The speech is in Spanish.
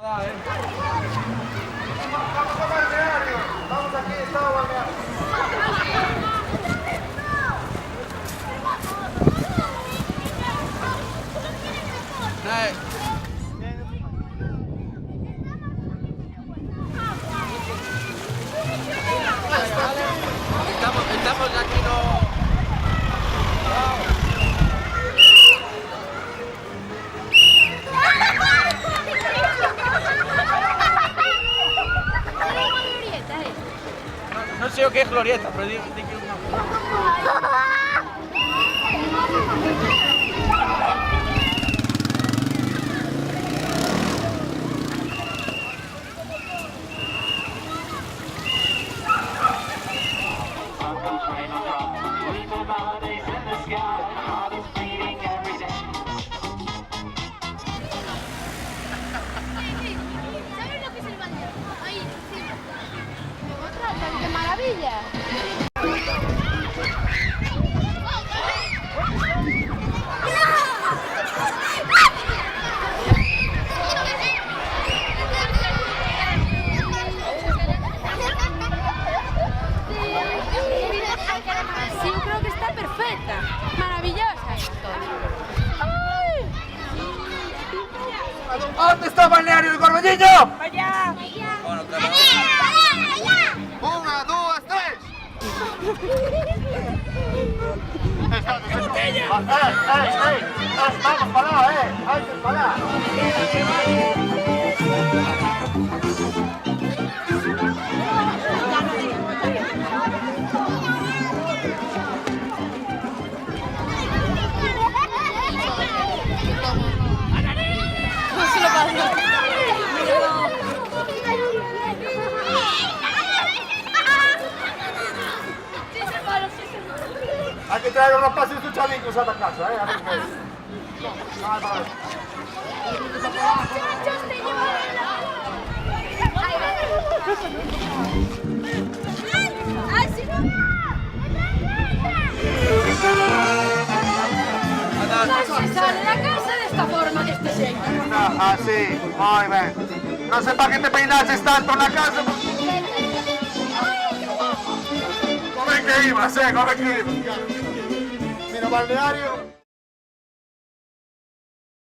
Vamos a balneario. Vamos aquí, estado balneario. Estamos aquí, no. No sé qué es glorieta, pero di que ¿Sabes lo que es el balneario? Ahí, encima. ¡Qué maravilla! Sí, yo creo que está perfecta. Maravillosa esto. ¿Dónde está balneario el Gorgollillo? ¡Allá! bueno, claro. Una, dos, tres. Vamos para allá, hay que parar. Hay que traer unos pasos duchaditos a la casa, a ver qué. Se sale de la casa de esta forma, de este jeito. Así, muy bien. No sé para qué te peinases tanto en la casa. Come que ibas, come que ibas. Mira, balneario.